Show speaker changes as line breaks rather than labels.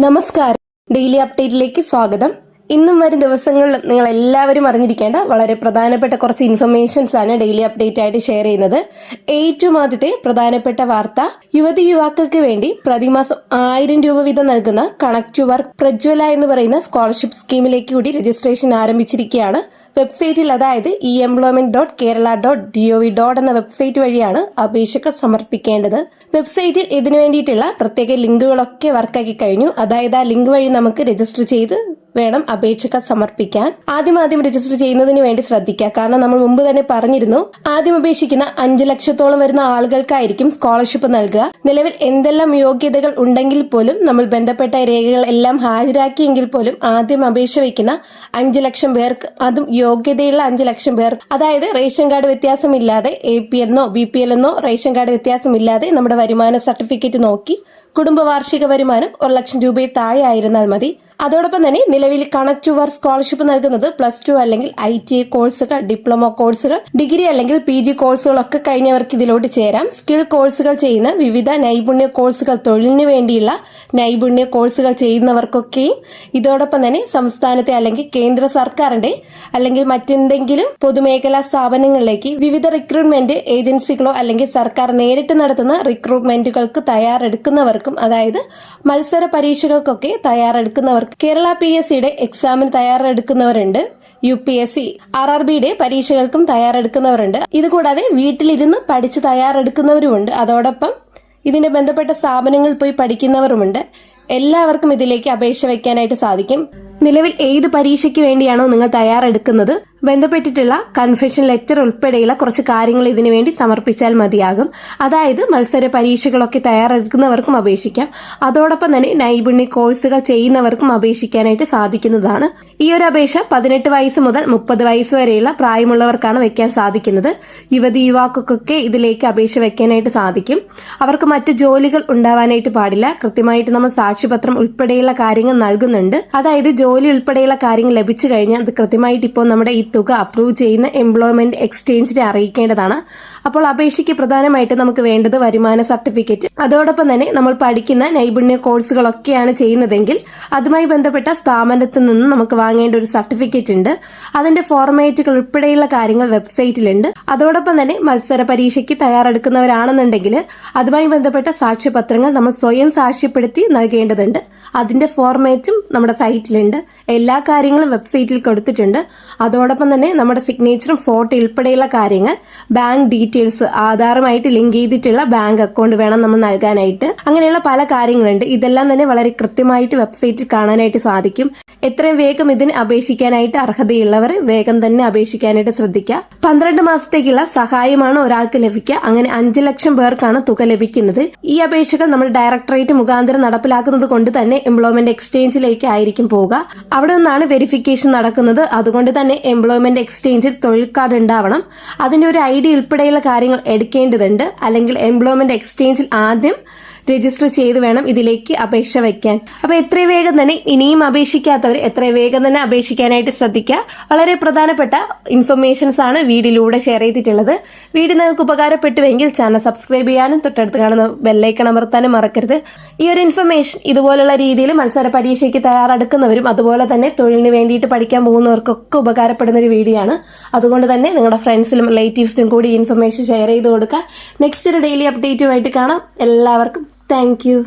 നമസ്കാരം. ഡെയിലി അപ്ഡേറ്റിലേക്ക് സ്വാഗതം. ഇന്നും വരും ദിവസങ്ങളിലും നിങ്ങൾ എല്ലാവരും അറിഞ്ഞിരിക്കേണ്ട വളരെ പ്രധാനപ്പെട്ട കുറച്ച് ഇൻഫർമേഷൻസ് ആണ് ഡെയിലി അപ്ഡേറ്റ് ആയിട്ട് ഷെയർ ചെയ്യുന്നത്. ഏറ്റവും ആദ്യത്തെ പ്രധാനപ്പെട്ട വാർത്ത, യുവക്കൾക്ക് വേണ്ടി പ്രതിമാസം 1000 രൂപ വീതം നൽകുന്ന കണക്ട് ടു വർക്ക് പ്രജ്വല എന്ന് പറയുന്ന സ്കോളർഷിപ്പ് സ്കീമിലേക്ക് കൂടി രജിസ്ട്രേഷൻ ആരംഭിച്ചിരിക്കുകയാണ്. വെബ്സൈറ്റിൽ, അതായത് employment.kerala.gov. എന്ന വെബ്സൈറ്റ് വഴിയാണ് അപേക്ഷകൾ സമർപ്പിക്കേണ്ടത്. വെബ്സൈറ്റിൽ ഇതിനു വേണ്ടിയിട്ടുള്ള പ്രത്യേക ലിങ്കുകളൊക്കെ വർക്കാക്കി കഴിഞ്ഞു. അതായത് ആ ലിങ്ക് വഴി നമുക്ക് രജിസ്റ്റർ ചെയ്ത് വേണം അപേക്ഷകൾ സമർപ്പിക്കാൻ. ആദ്യം രജിസ്റ്റർ ചെയ്യുന്നതിന് വേണ്ടി ശ്രദ്ധിക്കുക. കാരണം നമ്മൾ മുമ്പ് തന്നെ പറഞ്ഞിരുന്നു, ആദ്യം അപേക്ഷിക്കുന്ന 5 ലക്ഷത്തോളം വരുന്ന ആളുകൾക്കായിരിക്കും സ്കോളർഷിപ്പ് നൽകുക. നിലവിൽ എന്തെല്ലാം യോഗ്യതകൾ ഉണ്ടെങ്കിൽ പോലും നമ്മൾ ബന്ധപ്പെട്ട രേഖകൾ എല്ലാം ഹാജരാക്കിയെങ്കിൽ പോലും ആദ്യം അപേക്ഷ വയ്ക്കുന്ന 5 ലക്ഷം പേർക്ക്, അതും യോഗ്യതയുള്ള 5 ലക്ഷം പേർക്ക്, അതായത് റേഷൻ കാർഡ് വ്യത്യാസമില്ലാതെ APL എന്നോ BPL എന്നോ റേഷൻ കാർഡ് വ്യത്യാസമില്ലാതെ നമ്മുടെ വരുമാന സർട്ടിഫിക്കറ്റ് നോക്കി കുടുംബ വാർഷിക വരുമാനം 1 ലക്ഷം രൂപയിൽ താഴെ ആയിരുന്നാൽ മതി. അതോടൊപ്പം തന്നെ നിലവിൽ കണക്ട് ടു വർക്ക് സ്കോളർഷിപ്പ് നൽകുന്നത് +2 അല്ലെങ്കിൽ ITI കോഴ്സുകൾ, ഡിപ്ലോമ കോഴ്സുകൾ, ഡിഗ്രി അല്ലെങ്കിൽ PG കോഴ്സുകളൊക്കെ കഴിഞ്ഞവർക്ക് ഇതിലോട്ട് ചേരാം. സ്കിൽ കോഴ്സുകൾ ചെയ്യുന്ന, വിവിധ നൈപുണ്യ കോഴ്സുകൾ, തൊഴിലിന് വേണ്ടിയുള്ള നൈപുണ്യ കോഴ്സുകൾ ചെയ്യുന്നവർക്കൊക്കെയും, ഇതോടൊപ്പം തന്നെ സംസ്ഥാനത്തെ അല്ലെങ്കിൽ കേന്ദ്ര സർക്കാരിന്റെ അല്ലെങ്കിൽ മറ്റെന്തെങ്കിലും പൊതുമേഖലാ സ്ഥാപനങ്ങളിലേക്ക് വിവിധ റിക്രൂട്ട്മെന്റ് ഏജൻസികളോ അല്ലെങ്കിൽ സർക്കാർ നേരിട്ട് നടത്തുന്ന റിക്രൂട്ട്മെന്റുകൾക്ക് തയ്യാറെടുക്കുന്നവർക്കും, അതായത് മത്സര പരീക്ഷകൾക്കൊക്കെ തയ്യാറെടുക്കുന്നവർക്ക്, കേരള PSCയുടെ എക്സാമിന് തയ്യാറെടുക്കുന്നവരുണ്ട്, UPSC RRBയുടെ പരീക്ഷകൾക്കും തയ്യാറെടുക്കുന്നവരുണ്ട്. ഇതുകൂടാതെ വീട്ടിലിരുന്ന് പഠിച്ച് തയ്യാറെടുക്കുന്നവരുമുണ്ട്. അതോടൊപ്പം ഇതിന്റെ ബന്ധപ്പെട്ട സ്ഥാപനങ്ങളിൽ പോയി പഠിക്കുന്നവരുമുണ്ട്. എല്ലാവർക്കും ഇതിലേക്ക് അപേക്ഷ വയ്ക്കാനായിട്ട് സാധിക്കും. നിലവിൽ ഏത് പരീക്ഷയ്ക്ക് വേണ്ടിയാണോ നിങ്ങൾ തയ്യാറെടുക്കുന്നത്, ബന്ധപ്പെട്ടിട്ടുള്ള കൺഫെഷൻ ലെറ്റർ ഉൾപ്പെടെയുള്ള കുറച്ച് കാര്യങ്ങൾ ഇതിനു വേണ്ടി സമർപ്പിച്ചാൽ മതിയാകും. അതായത് മത്സര പരീക്ഷകളൊക്കെ തയ്യാറെടുക്കുന്നവർക്കും അപേക്ഷിക്കാം. അതോടൊപ്പം തന്നെ നൈപുണ്യ കോഴ്സുകൾ ചെയ്യുന്നവർക്കും അപേക്ഷിക്കാനായിട്ട് സാധിക്കുന്നതാണ്. ഈ ഒരു അപേക്ഷ 18 വയസ്സ് മുതൽ 30 വയസ്സ് വരെയുള്ള പ്രായമുള്ളവർക്കാണ് വെക്കാൻ സാധിക്കുന്നത്. യുവാക്കൾക്കൊക്കെ ഇതിലേക്ക് അപേക്ഷ വെക്കാനായിട്ട് സാധിക്കും. അവർക്ക് മറ്റു ജോലികൾ ഉണ്ടാവാനായിട്ട് പാടില്ല. കൃത്യമായിട്ട് നമ്മൾ സാക്ഷ്യപത്രം ഉൾപ്പെടെയുള്ള കാര്യങ്ങൾ നൽകുന്നുണ്ട്. അതായത് ജോലി ഉൾപ്പെടെയുള്ള കാര്യങ്ങൾ ലഭിച്ചു കഴിഞ്ഞാൽ അത് കൃത്യമായിട്ട് ഇപ്പോൾ നമ്മുടെ ഈ തുക അപ്രൂവ് ചെയ്യുന്ന എംപ്ലോയ്മെന്റ് എക്സ്ചേഞ്ചിനെ അറിയിക്കേണ്ടതാണ്. അപ്പോൾ അപേക്ഷയ്ക്ക് പ്രധാനമായിട്ട് നമുക്ക് വേണ്ടത് വരുമാന സർട്ടിഫിക്കറ്റ്, അതോടൊപ്പം തന്നെ നമ്മൾ പഠിക്കുന്ന നൈപുണ്യ കോഴ്സുകളൊക്കെയാണ് ചെയ്യുന്നതെങ്കിൽ അതുമായി ബന്ധപ്പെട്ട സ്ഥാപനത്തിൽ നിന്ന് നമുക്ക് വാങ്ങേണ്ട ഒരു സർട്ടിഫിക്കറ്റ് ഉണ്ട്. അതിന്റെ ഫോർമാറ്റുകൾ ഉൾപ്പെടെയുള്ള കാര്യങ്ങൾ വെബ്സൈറ്റിലുണ്ട്. അതോടൊപ്പം തന്നെ മത്സര പരീക്ഷയ്ക്ക് തയ്യാറെടുക്കുന്നവരാണെന്നുണ്ടെങ്കിൽ അതുമായി ബന്ധപ്പെട്ട സാക്ഷ്യപത്രങ്ങൾ നമ്മൾ സ്വയം സാക്ഷ്യപ്പെടുത്തി നൽകേണ്ടതുണ്ട്. അതിന്റെ ഫോർമാറ്റും നമ്മുടെ സൈറ്റിലുണ്ട്. എല്ലാ കാര്യങ്ങളും വെബ്സൈറ്റിൽ കൊടുത്തിട്ടുണ്ട്. അതോടൊപ്പം തന്നെ നമ്മുടെ സിഗ്നേച്ചറും ഫോട്ടോ ഉൾപ്പെടെയുള്ള കാര്യങ്ങൾ, ബാങ്ക് ഡീറ്റെയിൽസ്, ആധാറുമായിട്ട് ലിങ്ക് ചെയ്തിട്ടുള്ള ബാങ്ക് അക്കൗണ്ട് വേണം നമ്മൾ നൽകാനായിട്ട്. അങ്ങനെയുള്ള പല കാര്യങ്ങളുണ്ട്. ഇതെല്ലാം തന്നെ വളരെ കൃത്യമായിട്ട് വെബ്സൈറ്റിൽ കാണാനായിട്ട് സാധിക്കും. എത്രയും വേഗം ഇതിന് അപേക്ഷിക്കാനായിട്ട് അർഹതയുള്ളവർ വേഗം തന്നെ അപേക്ഷിക്കാനായിട്ട് ശ്രദ്ധിക്കുക. 12 മാസത്തേക്കുള്ള സഹായമാണ് ഒരാൾക്ക് ലഭിക്കുക. അങ്ങനെ 5 ലക്ഷം പേർക്കാണ് തുക ലഭിക്കുന്നത്. ഈ അപേക്ഷകൾ നമ്മൾ ഡയറക്ടറേറ്റ് മുഖാന്തരം നടപ്പിലാക്കുന്നത് കൊണ്ട് തന്നെ എംപ്ലോയ്മെന്റ് എക്സ്ചേഞ്ചിലേക്ക് ആയിരിക്കും പോവുക. അവിടെ നിന്നാണ് വെരിഫിക്കേഷൻ നടക്കുന്നത്. അതുകൊണ്ട് തന്നെ എംപ്ലോയ്മെന്റ് എക്സ്ചേഞ്ചിൽ തൊഴിൽ കാർഡ് ഉണ്ടാവണം. അതിന്റെ ഒരു ID ഉൾപ്പെടെയുള്ള കാര്യങ്ങൾ എടുക്കേണ്ടതുണ്ട്. അല്ലെങ്കിൽ എംപ്ലോയ്മെന്റ് എക്സ്ചേഞ്ചിൽ ആദ്യം രജിസ്റ്റർ ചെയ്ത് വേണം ഇതിലേക്ക് അപേക്ഷ വയ്ക്കാൻ. അപ്പൊ എത്രയും വേഗം തന്നെ, ഇനിയും അപേക്ഷിക്കാത്തവർ എത്രയും വേഗം തന്നെ അപേക്ഷിക്കാനായിട്ട് ശ്രദ്ധിക്കുക. വളരെ പ്രധാനപ്പെട്ട ഇൻഫർമേഷൻസ് ആണ് വീഡിയോയിലൂടെ ഷെയർ ചെയ്തിട്ടുള്ളത്. വീഡിയോ നിങ്ങൾക്ക് ഉപകാരപ്പെട്ടുവെങ്കിൽ ചാനൽ സബ്സ്ക്രൈബ് ചെയ്യാനും തൊട്ടടുത്ത് കാണുന്ന ബെല്ലൈക്കൺ അമർത്താനും മറക്കരുത്. ഈ ഒരു ഇൻഫർമേഷൻ ഇതുപോലുള്ള രീതിയിൽ മത്സര പരീക്ഷയ്ക്ക് തയ്യാറെടുക്കുന്നവരും അതുപോലെ തന്നെ തൊഴിലിന് വേണ്ടിയിട്ട് പഠിക്കാൻ പോകുന്നവർക്കൊക്കെ ഉപകാരപ്പെടുന്ന ഒരു വീഡിയോ ആണ്. അതുകൊണ്ട് തന്നെ നിങ്ങളുടെ ഫ്രണ്ട്സിലും റിലേറ്റീവ്സിനും കൂടി ഇൻഫർമേഷൻ ഷെയർ ചെയ്ത് കൊടുക്കുക. നെക്സ്റ്റ് ഒരു ഡെയിലി അപ്ഡേറ്റുമായിട്ട് കാണാം. എല്ലാവർക്കും താങ്ക് യു.